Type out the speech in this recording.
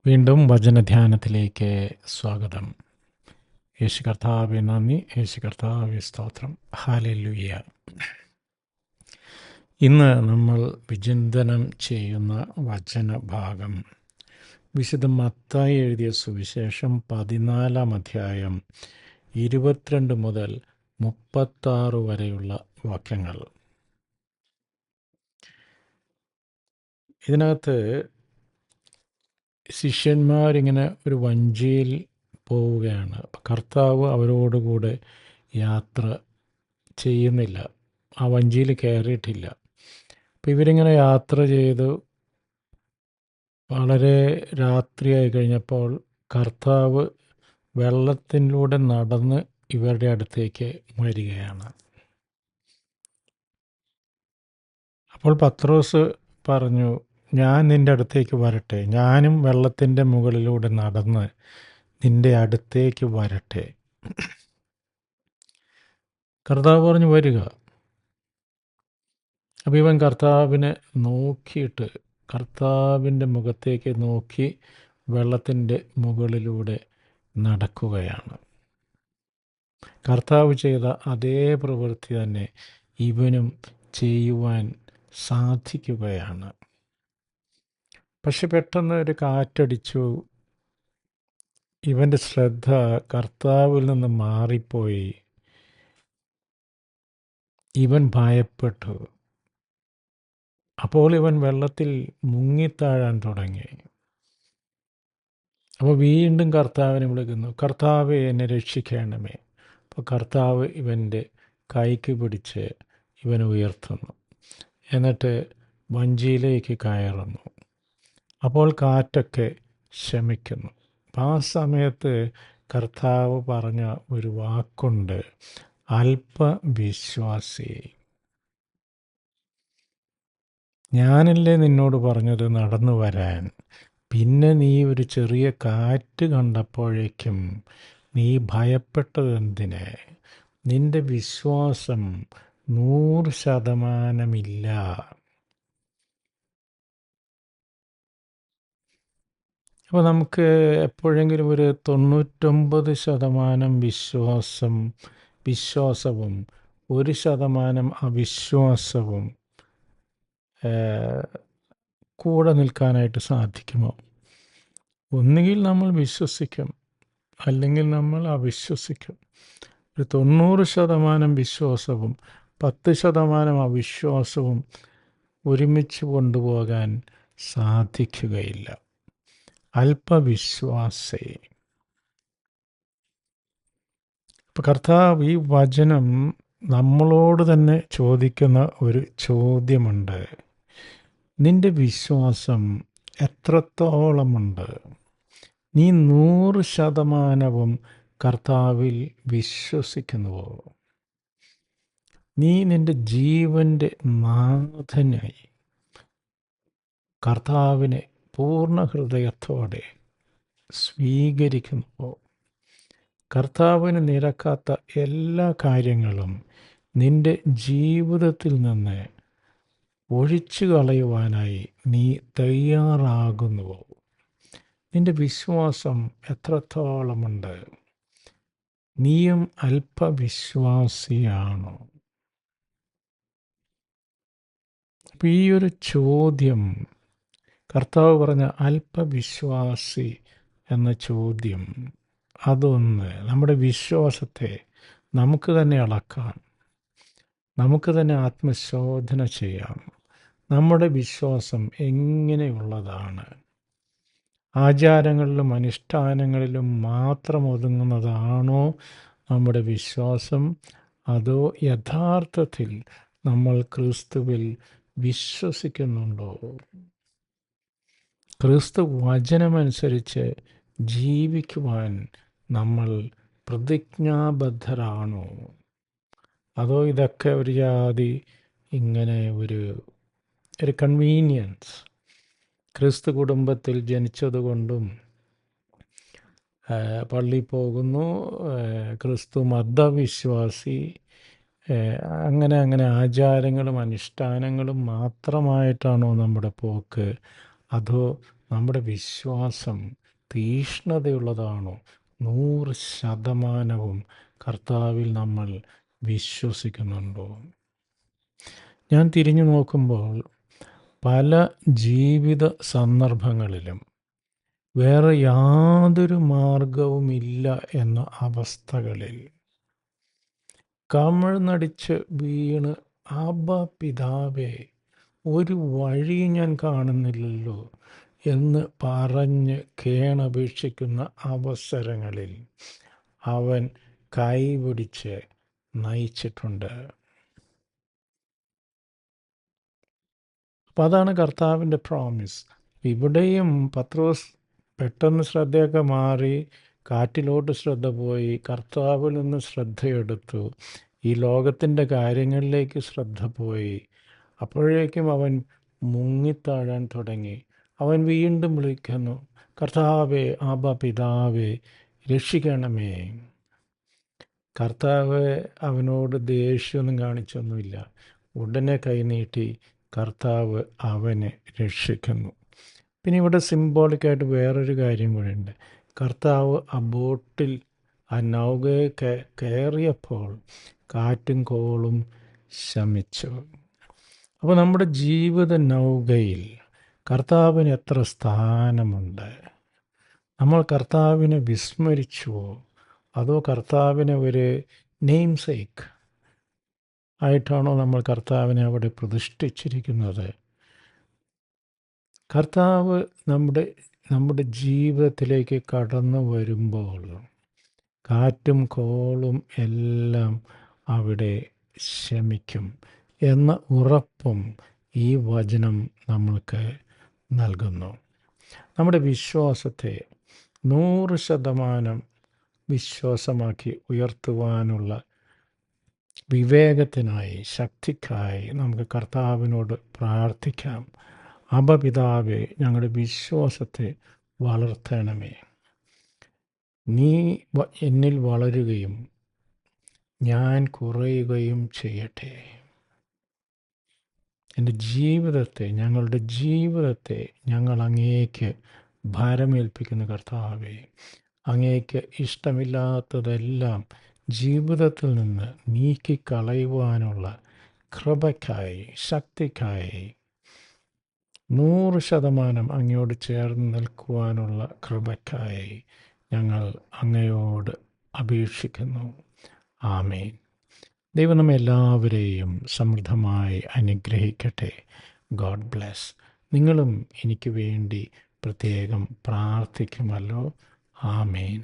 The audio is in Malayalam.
വീണ്ടും വചനധ്യാനത്തിലേക്ക് സ്വാഗതം. യേശു കർത്താവെ നന്ദി, യേശു കർത്താവെ സ്തോത്രം. ഹല്ലേലൂയ. ഇന്ന് നമ്മൾ വിചിന്തനം ചെയ്യുന്ന വചനഭാഗം വിശുദ്ധ മത്തായി എഴുതിയ സുവിശേഷം 14-ാം അധ്യായം 22 മുതൽ 36 വരെയുള്ള വാക്യങ്ങൾ. ഇതിനകത്ത് ശിഷ്യന്മാരിങ്ങനെ ഒരു വഞ്ചിയിൽ പോവുകയാണ്. കർത്താവ് അവരോടുകൂടെ യാത്ര ചെയ്യുന്നില്ല, ആ വഞ്ചിയിൽ കയറിയിട്ടില്ല. അപ്പം ഇവരിങ്ങനെ യാത്ര ചെയ്തു വളരെ രാത്രിയായി കഴിഞ്ഞപ്പോൾ കർത്താവ് വെള്ളത്തിലൂടെ നടന്ന് ഇവരുടെ അടുത്തേക്ക് വരികയാണ്. അപ്പോൾ പത്രോസ് പറഞ്ഞു, ഞാൻ നിൻ്റെ അടുത്തേക്ക് വരട്ടെ, ഞാനും വെള്ളത്തിൻ്റെ മുകളിലൂടെ നടന്ന് നിൻ്റെ അടുത്തേക്ക് വരട്ടെ. കർത്താവ് പറഞ്ഞു, വരിക. അപ്പോൾ ഇവൻ കർത്താവിനെ നോക്കിയിട്ട് കർത്താവിൻ്റെ മുഖത്തേക്ക് നോക്കി വെള്ളത്തിൻ്റെ മുകളിലൂടെ നടക്കുകയാണ്. കർത്താവ് ചെയ്ത അതേ പ്രവൃത്തി തന്നെ ഇവനും ചെയ്യുവാൻ സാധിക്കുകയാണ്. പക്ഷെ പെട്ടെന്ന് ഒരു കാറ്റടിച്ചു. ഇവൻ്റെ ശ്രദ്ധ കർത്താവിൽ നിന്ന് മാറിപ്പോയി. ഇവൻ ഭയപ്പെട്ടു. അപ്പോൾ ഇവൻ വെള്ളത്തിൽ മുങ്ങിത്താഴാൻ തുടങ്ങി. അപ്പോൾ വീണ്ടും കർത്താവിനെ വിളിക്കുന്നു, കർത്താവെ എന്നെ രക്ഷിക്കണമേ. അപ്പോൾ കർത്താവ് ഇവൻ്റെ കൈക്ക് പിടിച്ച് ഇവനെ ഉയർത്തുന്നു. എന്നിട്ട് വഞ്ചിയിലേക്ക് കയറുന്നു. അപ്പോൾ കാറ്റൊക്കെ ശമിക്കുന്നു. അപ്പം ആ സമയത്ത് കർത്താവ് പറഞ്ഞ ഒരു വാക്കുണ്ട്, അല്പവിശ്വാസി. ഞാനല്ലേ നിന്നോട് പറഞ്ഞത് നടന്നു വരാൻ, പിന്നെ നീ ഒരു ചെറിയ കാറ്റ് കണ്ടപ്പോഴേക്കും നീ ഭയപ്പെട്ടത് എന്തിന്? നിന്റെ വിശ്വാസം 100% അപ്പോൾ നമുക്ക് എപ്പോഴെങ്കിലും ഒരു 99% വിശ്വാസവും 1% അവിശ്വാസവും കൂടെ നിൽക്കാനായിട്ട് സാധിക്കുമോ? ഒന്നുകിൽ നമ്മൾ വിശ്വസിക്കും, അല്ലെങ്കിൽ നമ്മൾ അവിശ്വസിക്കും. ഒരു 90% വിശ്വാസവും 10% അവിശ്വാസവും ഒരുമിച്ച് കൊണ്ടുപോകാൻ സാധിക്കുകയില്ല. അല്പവിശ്വാസി. ഇപ്പം കർത്താവ് ഈ വചനം നമ്മളോട് തന്നെ ചോദിക്കുന്ന ഒരു ചോദ്യമുണ്ട്, നിന്റെ വിശ്വാസം എത്രത്തോളമുണ്ട്? നീ 100% കർത്താവിൽ വിശ്വസിക്കുന്നുവോ? നീ നിന്റെ ജീവൻ്റെ നാഥനായി കർത്താവിനെ പൂർണ്ണ ഹൃദയത്തോടെ സ്വീകരിക്കുന്നുവോ? കർത്താവിന് നിരക്കാത്ത എല്ലാ കാര്യങ്ങളും നിന്റെ ജീവിതത്തിൽ നിന്ന് ഒഴിച്ചു കളയുവാനായി നീ തയ്യാറാകുന്നുവോ? നിന്റെ വിശ്വാസം എത്രത്തോളമുണ്ട്? നീയും അല്പവിശ്വാസിയാണോ? അപ്പം ഈ ഒരു ചോദ്യം, കർത്താവ് പറഞ്ഞ അല്പവിശ്വാസി എന്ന ചോദ്യം, അതൊന്ന് നമ്മുടെ വിശ്വാസത്തെ നമുക്ക് തന്നെ അളക്കാം, നമുക്ക് തന്നെ ആത്മശോധന ചെയ്യാം. നമ്മുടെ വിശ്വാസം എങ്ങനെയുള്ളതാണ്? ആചാരങ്ങളിലും അനുഷ്ഠാനങ്ങളിലും മാത്രം ഒതുങ്ങുന്നതാണോ നമ്മുടെ വിശ്വാസം? അതോ യഥാർത്ഥത്തിൽ നമ്മൾ ക്രിസ്തുവിൽ വിശ്വസിക്കുന്നുണ്ടോ? ക്രിസ്തു വചനമനുസരിച്ച് ജീവിക്കുവാൻ നമ്മൾ പ്രതിജ്ഞാബദ്ധരാണോ? അതോ ഇതൊക്കെ ഒരു ജാതി ഇങ്ങനെ ഒരു കൺവീനിയൻസ്, ക്രിസ്തു കുടുംബത്തിൽ ജനിച്ചതുകൊണ്ടും പള്ളി പോകുന്നു, ക്രിസ്തു മതവിശ്വാസി, അങ്ങനെ ആചാരങ്ങളും അനുഷ്ഠാനങ്ങളും മാത്രമായിട്ടാണോ നമ്മുടെ പോക്ക്? അതോ നമ്മുടെ വിശ്വാസം തീഷ്ണതയുള്ളതാണോ? 100% കർത്താവിൽ നമ്മൾ വിശ്വസിക്കുന്നുണ്ടോ? ഞാൻ തിരിഞ്ഞു നോക്കുമ്പോൾ പല ജീവിത സന്ദർഭങ്ങളിലും വേറെ യാതൊരു മാർഗവുമില്ല എന്ന അവസ്ഥകളിൽ കമിഴ്ന്നടിച്ച് വീണ് ആബാ പിതാവേ, ഒരു വഴി ഞാൻ കാണുന്നില്ലല്ലോ എന്ന് പറഞ്ഞ് കേണപേക്ഷിക്കുന്ന അവസരങ്ങളിൽ അവൻ കൈപിടിച്ച് നയിച്ചിട്ടുണ്ട്. അപ്പം അതാണ് കർത്താവിൻ്റെ പ്രോമിസ്. ഇവിടെയും പത്രോസ് പെട്ടെന്ന് ശ്രദ്ധയൊക്കെ മാറി, കാറ്റിലോട്ട് ശ്രദ്ധ പോയി, കർത്താവിൽ നിന്ന് ശ്രദ്ധയെടുത്തു, ഈ ലോകത്തിൻ്റെ കാര്യങ്ങളിലേക്ക് ശ്രദ്ധ പോയി. അപ്പോഴേക്കും അവൻ മുങ്ങിത്താഴാൻ തുടങ്ങി. അവൻ വീണ്ടും വിളിക്കുന്നു, കർത്താവേ, ആബാ പിതാവേ, രക്ഷിക്കണമേ. കർത്താവ് അവനോട് ദേഷ്യമൊന്നും കാണിച്ചൊന്നുമില്ല. ഉടനെ കൈനീട്ടി കർത്താവ് അവനെ രക്ഷിക്കുന്നു. പിന്നെ ഇവിടെ സിംബോളിക്കായിട്ട് വേറൊരു കാര്യം കൂടെയുണ്ട്. കർത്താവ് ആ ബോട്ടിൽ, ആ നൗകയെ കയറിയപ്പോൾ കാറ്റും കോളും ശമിച്ചു. അപ്പോൾ നമ്മുടെ ജീവിത നൗകയിൽ കർത്താവിന് എത്ര സ്ഥാനമുണ്ട്? നമ്മൾ കർത്താവിനെ വിസ്മരിച്ചുവോ? അതോ കർത്താവിനെ ഒരു നെയിം സേക്ക് ആയിട്ടാണോ നമ്മൾ കർത്താവിനെ അവിടെ പ്രതിഷ്ഠിച്ചിരിക്കുന്നത്? കർത്താവ് നമ്മുടെ ജീവിതത്തിലേക്ക് കടന്നു വരുമ്പോൾ കാറ്റും കോളും എല്ലാം അവിടെ ശമിക്കും എന്ന ഉറപ്പും ഈ വചനം നമ്മൾക്ക് നൽകുന്നു. നമ്മുടെ വിശ്വാസത്തെ 100% വിശ്വാസമാക്കി ഉയർത്തുവാനുള്ള വിവേകത്തിനായി, ശക്തിക്കായി നമുക്ക് കർത്താവിനോട് പ്രാർത്ഥിക്കാം. അബ പിതാവേ, ഞങ്ങളുടെ വിശ്വാസത്തെ വളർത്തണമേ. നീ എന്നിൽ വളരുകയും ഞാൻ കുറയുകയും ചെയ്യട്ടെ. എൻ്റെ ജീവിതത്തെ, ഞങ്ങളുടെ ജീവിതത്തെ ഞങ്ങൾ അങ്ങേക്ക് ഭാരമേൽപ്പിക്കുന്ന കർത്താവേ, അങ്ങേക്ക് ഇഷ്ടമില്ലാത്തതെല്ലാം ജീവിതത്തിൽ നിന്ന് നീക്കിക്കളയുവാനുള്ള കൃപയ്ക്കായി, ശക്തിക്കായി, 100% അങ്ങയോട് ചേർന്ന് നിൽക്കുവാനുള്ള കൃപയ്ക്കായി ഞങ്ങൾ അങ്ങയോട് അപേക്ഷിക്കുന്നു. ആമേൻ. ദൈവം നമ്മെ എല്ലാവരെയും സമൃദ്ധമായി അനുഗ്രഹിക്കട്ടെ. God bless. നിങ്ങളും എനിക്ക് വേണ്ടി പ്രത്യേകം പ്രാർത്ഥിക്കുമല്ലോ. ആമേൻ.